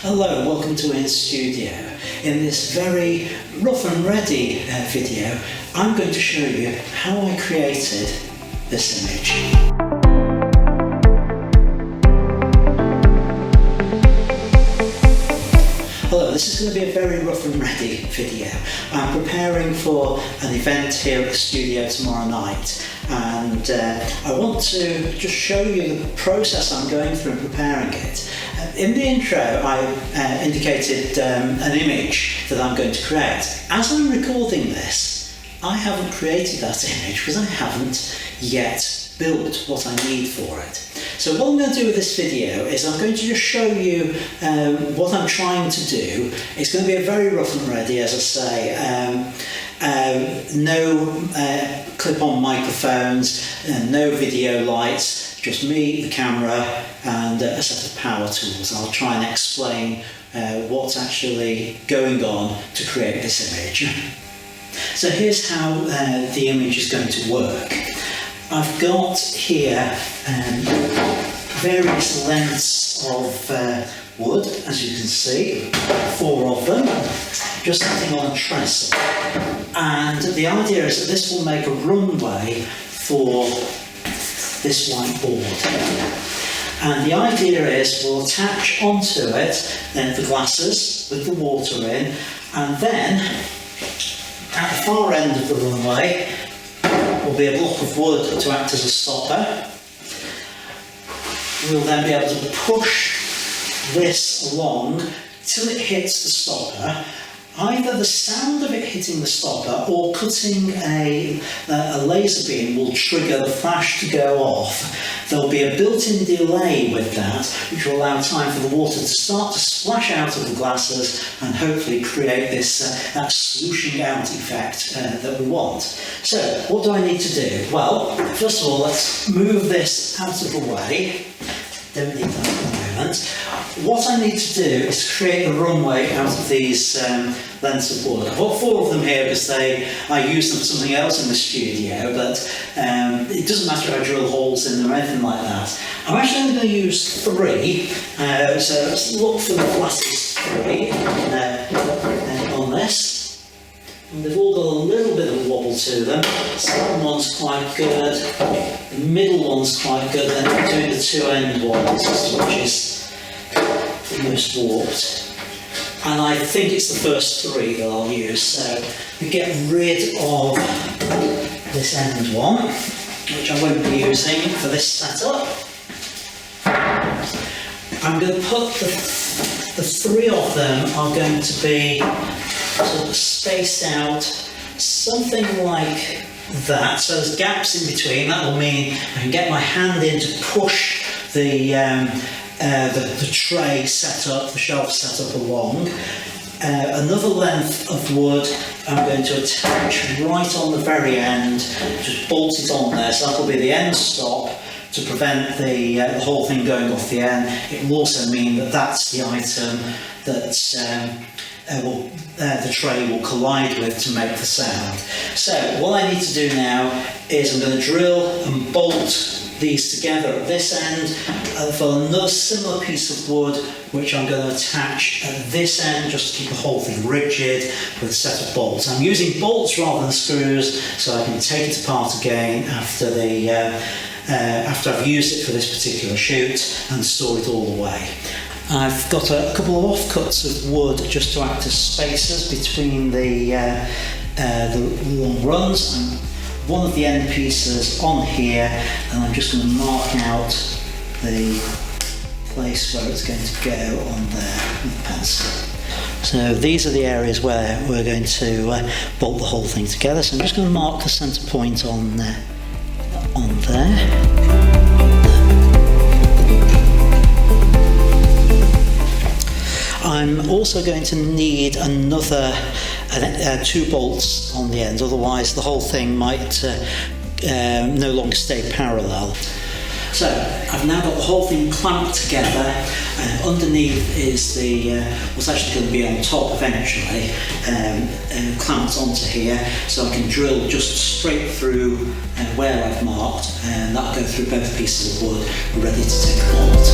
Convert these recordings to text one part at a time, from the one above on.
Hello, welcome to InStudio. In this very rough and ready video, I'm going to show you how I created this image. Hello, this is going to be a very rough and ready video. I'm preparing for an event here at the studio tomorrow night, and I want to just show you the process I'm going through in preparing it. In the intro, I indicated an image that I'm going to create. As I'm recording this, I haven't created that image because I haven't yet built what I need for it. So what I'm going to do with this video is I'm going to just show you what I'm trying to do. It's going to be a very rough and ready, as I say. No clip-on microphones, no video lights, just me, the camera, and a set of power tools. I'll try and explain what's actually going on to create this image. So here's how the image is going to work. I've got here various lengths of wood, as you can see, 4 of them, just sitting on a trestle. And the idea is that this will make a runway for this whiteboard. And the idea is we'll attach onto it the glasses with the water in, and then at the far end of the runway will be a block of wood to act as a stopper. We'll then be able to push this along till it hits the stopper. Either the sound of it hitting the stopper or cutting a laser beam will trigger the flash to go off. There'll be a built-in delay with that, which will allow time for the water to start to splash out of the glasses and hopefully create this that slooshing out effect that we want. So, what do I need to do? Well, first of all, let's move this out of the way. Don't need that at the moment. What I need to do is create a runway out of these lengths of wood. I've got 4 of them here because I use them for something else in the studio, but it doesn't matter if I drill holes in them or anything like that. I'm actually only going to use 3, so let's look for the flattest 3 on this. And they've all got a little bit of wobble to them. The second one's quite good, the middle one's quite good, then I'm doing the 2 end ones, which is the most warped. And I think it's the first 3 that I'll use. So we get rid of this end one, which I won't be using for this setup. I'm going to put the 3 of them are going to be sort of spaced out something like that. So there's gaps in between. That will mean I can get my hand in to push the tray setup, the shelf setup along. Another length of wood I'm going to attach right on the very end, just bolt it on there, so that will be the end stop to prevent the whole thing going off the end. It will also mean that that's the item that the tray will collide with to make the sound. So what I need to do now is I'm going to drill and bolt these together at this end for another similar piece of wood, which I'm going to attach at this end just to keep the whole thing rigid with a set of bolts. I'm using bolts rather than screws, so I can take it apart again after I've used it for this particular shoot and store it all away. I've got a couple of offcuts of wood just to act as spacers between the long runs, and one of the end pieces on here, and I'm just going to mark out the place where it's going to go on there with a pencil. So these are the areas where we're going to bolt the whole thing together. So I'm just going to mark the centre point on there. I'm also going to need another 2 bolts on the end, otherwise the whole thing might no longer stay parallel. So I've now got the whole thing clamped together, and underneath is what's actually going to be on top eventually, clamped onto here, so I can drill just straight through where I've marked, and that'll go through both pieces of wood ready to take a bolt.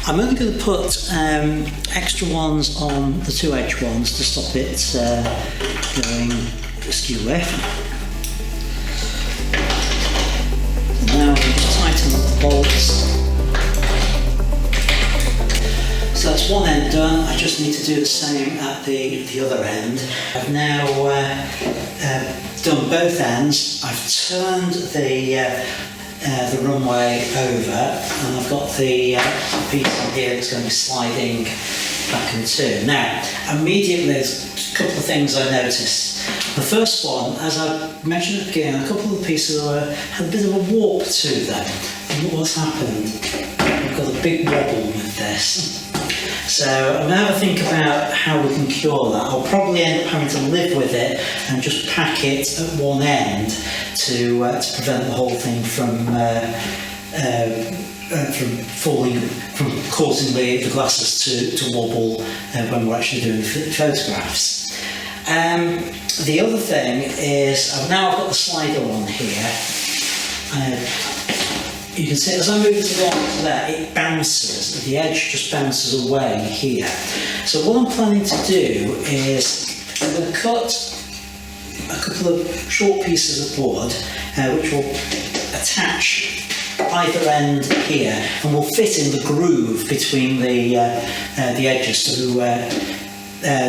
I'm only going to put extra ones on the 2H ones to stop it going askew with. So now we just tighten up the bolts. So that's one end done. I just need to do the same at the other end. I've now done both ends. I've turned the runway over, and I've got the piece on here that's going to be sliding back in two. Now, immediately there's a couple of things I noticed. The first one, as I mentioned at the beginning, a couple of the pieces had a bit of a warp to them. And what's happened? I've got a big wobble with this. So I'm going to have a think about how we can cure that. I'll probably end up having to live with it and just pack it at one end to prevent the whole thing from falling, from causing the glasses to wobble when we're actually doing the photographs. The other thing is, now I've got the slider on here. You can see as I move it along to there, it bounces, the edge just bounces away here. So what I'm planning to do is I'm going to cut a couple of short pieces of board which will attach either end here and will fit in the groove between the edges to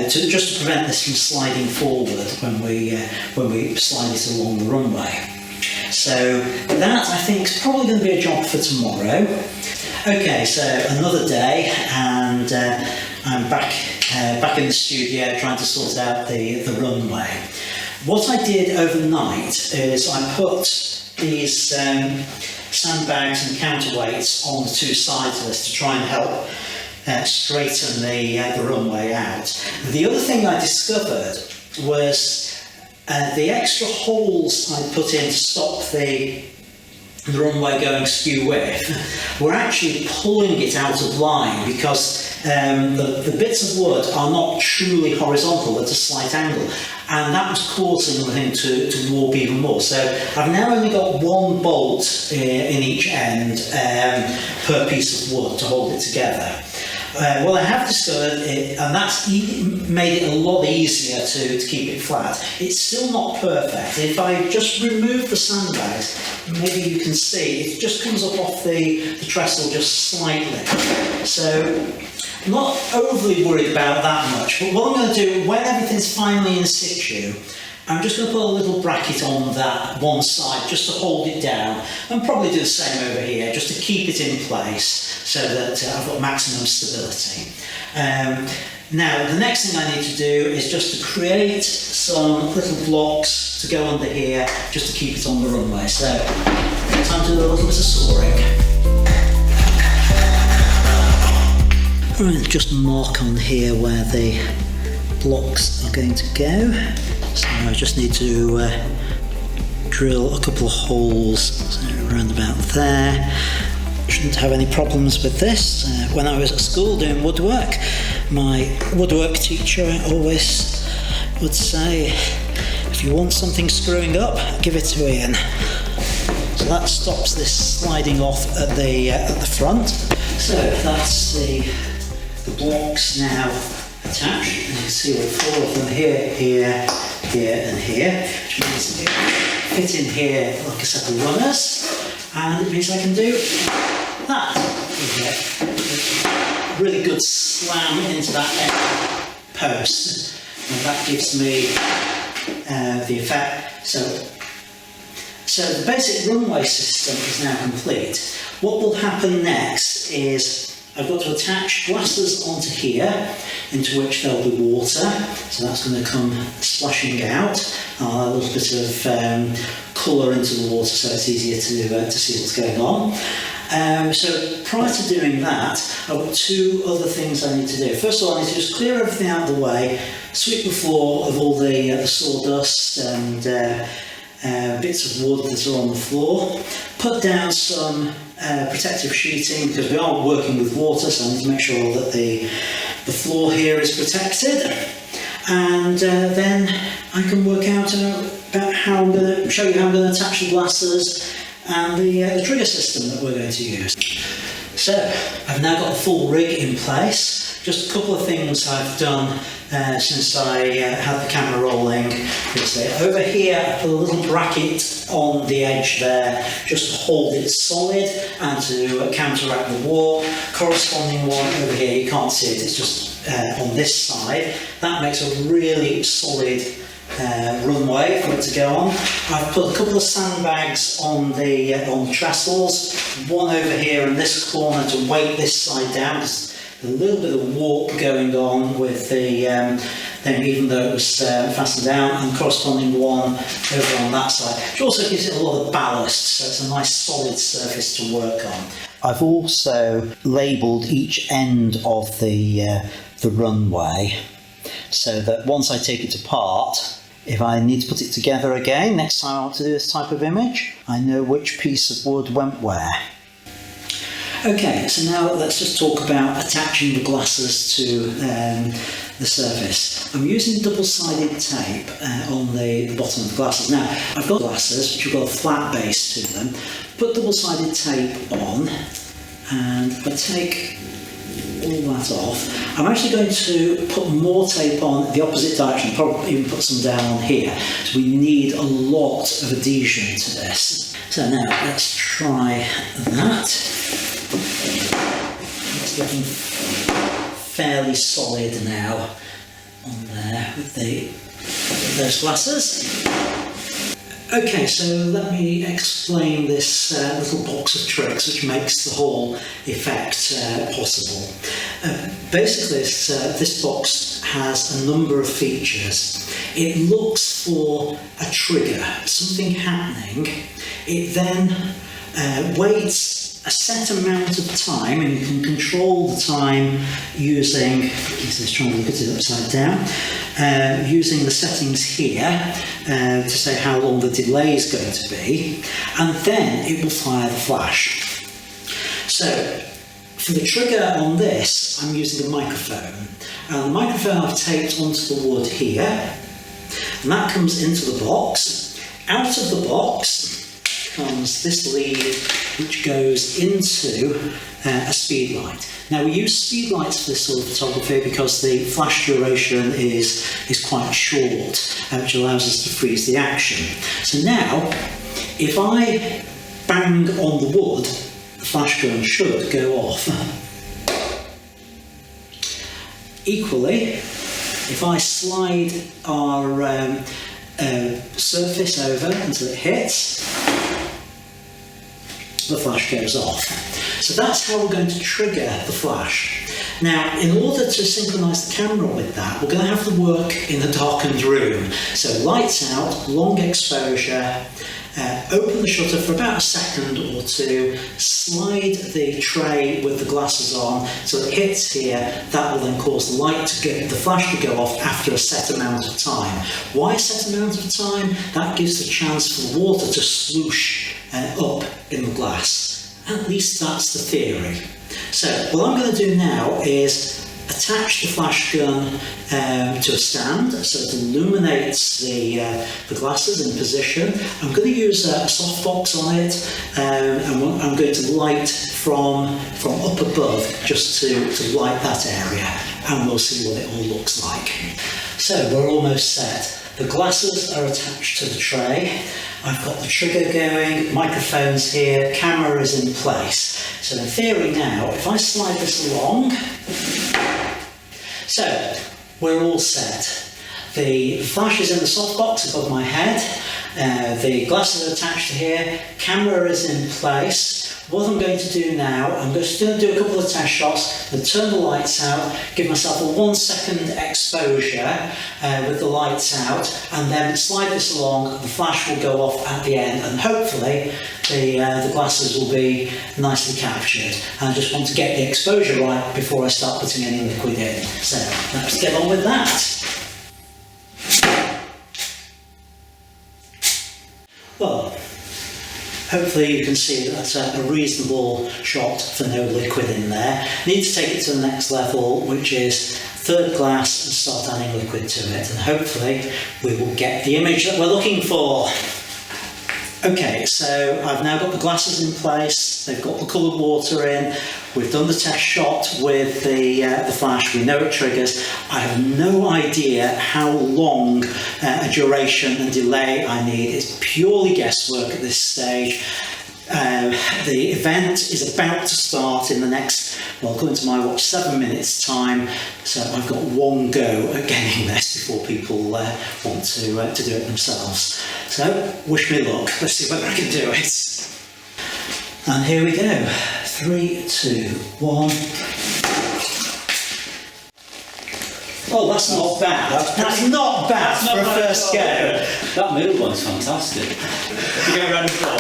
just to prevent this from sliding forward when we slide it along the runway. So that, I think, is probably going to be a job for tomorrow. Okay, so another day, and I'm back in the studio trying to sort out the runway. What I did overnight is I put these sandbags and counterweights on the two sides of this to try and help straighten the runway out. The other thing I discovered was the extra holes I put in to stop the runway going skew with were actually pulling it out of line, because the bits of wood are not truly horizontal, at a slight angle, and that was causing the thing to warp even more. So I've now only got one bolt in each end per piece of wood to hold it together. Well, I have discovered it, and that's made it a lot easier to keep it flat. It's still not perfect. If I just remove the sandbags, maybe you can see, it just comes up off the trestle just slightly. So I'm not overly worried about that much, but what I'm going to do, when everything's finally in situ, I'm just going to put a little bracket on that one side just to hold it down, and probably do the same over here just to keep it in place so that I've got maximum stability. Now the next thing I need to do is just to create some little blocks to go under here just to keep it on the runway. So time to do a little bit of sawing. Alright, just mark on here where the blocks are going to go. So I just need to drill a couple of holes around about there. Shouldn't have any problems with this. When I was at school doing woodwork, my woodwork teacher always would say, if you want something screwing up, give it to Ian. So that stops this sliding off at the front. So that's the blocks now attached. And you can see we've 4 of them here, here, here and here, which means it fit in here like a set of runners, and it means I can do that. A really good slam into that end post, and that gives me the effect. So the basic runway system is now complete. What will happen next is I've got to attach glasses onto here, into which there'll be water, so that's going to come splashing out. A little bit of colour into the water so it's easier to see what's going on. So prior to doing that, I've got 2 other things I need to do. First of all, I need to just clear everything out of the way, sweep the floor of all the sawdust and bits of wood that are on the floor, put down some protective sheeting, because we are working with water, so I need to make sure that the floor here is protected, and then I can work out about how I'm going to show you how I'm going to attach the glasses and the trigger system that we're going to use. So I've now got the full rig in place. Just a couple of things I've done since I had the camera rolling. Over here I put a little bracket on the edge there just to hold it solid and to counteract the warp. Corresponding one over here, you can't see it, it's just on this side. That makes a really solid runway for it to go on. I've put a couple of sandbags on the trestles, one over here in this corner to weight this side down. There's a little bit of warp going on with the thing, even though it was fastened down, and corresponding one over on that side, which also gives it a lot of ballast, so it's a nice solid surface to work on. I've also labelled each end of the runway, so that once I take it apart, if I need to put it together again next time I want to do this type of image, I know which piece of wood went where. Okay, so now let's just talk about attaching the glasses to the surface. I'm using double-sided tape on the bottom of the glasses. Now, I've got glasses which have got a flat base to them. Put double-sided tape on, and if I take all that off, I'm actually going to put more tape on the opposite direction, probably even put some down on here. So we need a lot of adhesion to this. So now let's try that. It's looking fairly solid now on there with those glasses. Okay, so let me explain this little box of tricks which makes the whole effect possible. Basically, this box has a number of features. It looks for a trigger, something happening. It then waits a set amount of time, and you can control the time using, let's try and look at it upside down, using the settings here to say how long the delay is going to be, and then it will fire the flash. So for the trigger on this, I'm using a microphone, and the microphone I've taped onto the wood here, and that comes into the box. Out of the box comes this lead which goes into a speed light. Now we use speed lights for this sort of photography because the flash duration is quite short, which allows us to freeze the action. So now, if I bang on the wood, the flash gun should go off. Equally, if I slide our surface over until it hits, the flash goes off. So that's how we're going to trigger the flash. Now, in order to synchronise the camera with that, we're going to have to work in a darkened room. So lights out, long exposure, open the shutter for about a second or two, slide the tray with the glasses on so it hits here. That will then cause the the flash to go off after a set amount of time. Why a set amount of time? That gives the chance for the water to swoosh up in the glass. At least that's the theory. So what I'm going to do now is attach the flash gun to a stand so it illuminates the glasses in position. I'm going to use a softbox on it, and I'm going to light from up above just to light that area, and we'll see what it all looks like. So we're almost set. The glasses are attached to the tray. I've got the trigger going, microphones here, camera is in place. So in theory now, if I slide this along, so we're all set. The flash is in the softbox above my head, the glasses are attached to here, camera is in place. What I'm going to do now, I'm just going to do a couple of test shots, and turn the lights out, give myself a 1 second exposure with the lights out, and then slide this along. The flash will go off at the end, and hopefully the glasses will be nicely captured. And I just want to get the exposure right before I start putting any liquid in. So let's get on with that. Well, hopefully you can see that's a reasonable shot for no liquid in there. Need to take it to the next level, which is third glass, and start adding liquid to it, and hopefully we will get the image that we're looking for. Okay, so I've now got the glasses in place, they've got the coloured water in. We've done the test shot with the flash, we know it triggers. I have no idea how long a duration and delay I need. It's purely guesswork at this stage. The event is about to start in the next, well, according to my watch, 7 minutes time, so I've got one go at getting this before people want to do it themselves. So, wish me luck, let's see whether I can do it. And here we go, 3, 2, 1. Oh, that's not bad. That's not bad for a first go. That middle one's fantastic. You get around the floor.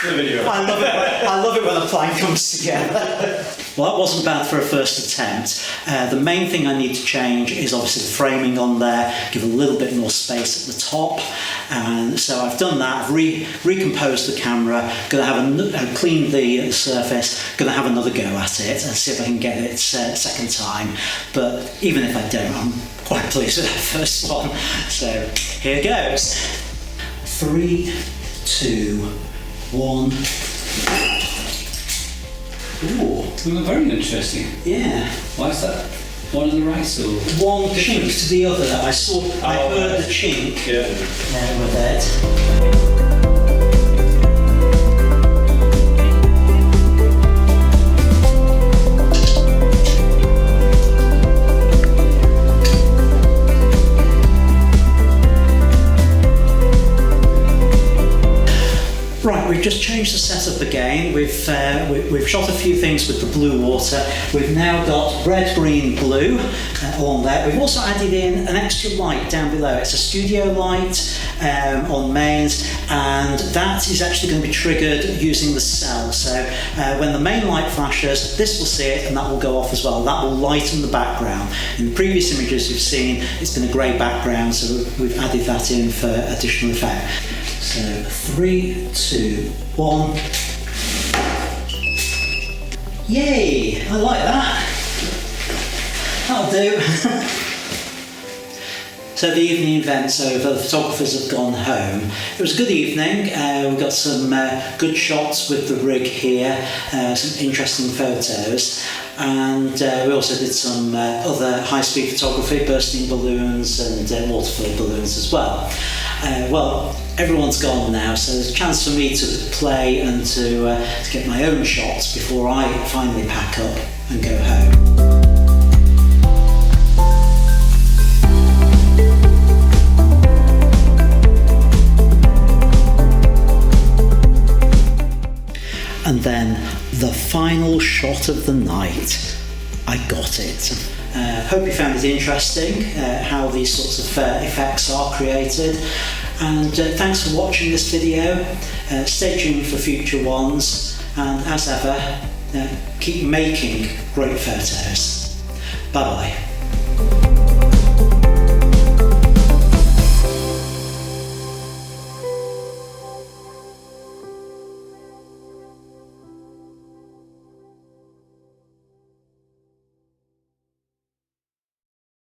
I love it when a plan comes together. Well, that wasn't bad for a first attempt. The main thing I need to change is obviously the framing on there, give a little bit more space at the top. And so I've done that, I've recomposed the camera, going to have cleaned the surface, going to have another go at it and see if I can get it second time. But even if I don't, I'm quite pleased with that first one. So here goes. 3, 2, 1. Ooh. Very interesting. Yeah. Why is that? One on the right or? One chink to the other. I heard the chink. Yeah. With it. Right, we've just changed the setup again. We've shot a few things with the blue water. We've now got red, green, blue along there. We've also added in an extra light down below. It's a studio light on mains, and that is actually going to be triggered using the cell. So when the main light flashes, this will see it and that will go off as well. That will lighten the background. In the previous images you've seen, it's been a grey background, so we've added that in for additional effect. So 3, 2, 1. Yay! I like that. That'll do. So the evening event's over, the photographers have gone home. It was a good evening, we got some good shots with the rig here, some interesting photos, and we also did some other high-speed photography, bursting balloons and water-filled balloons as well. Well, everyone's gone now, so there's a chance for me to play and to get my own shots before I finally pack up and go home. And then the final shot of the night. I got it. Hope you found it interesting how these sorts of effects are created, and thanks for watching this video. Stay tuned for future ones, and as ever, keep making great photos. Bye bye.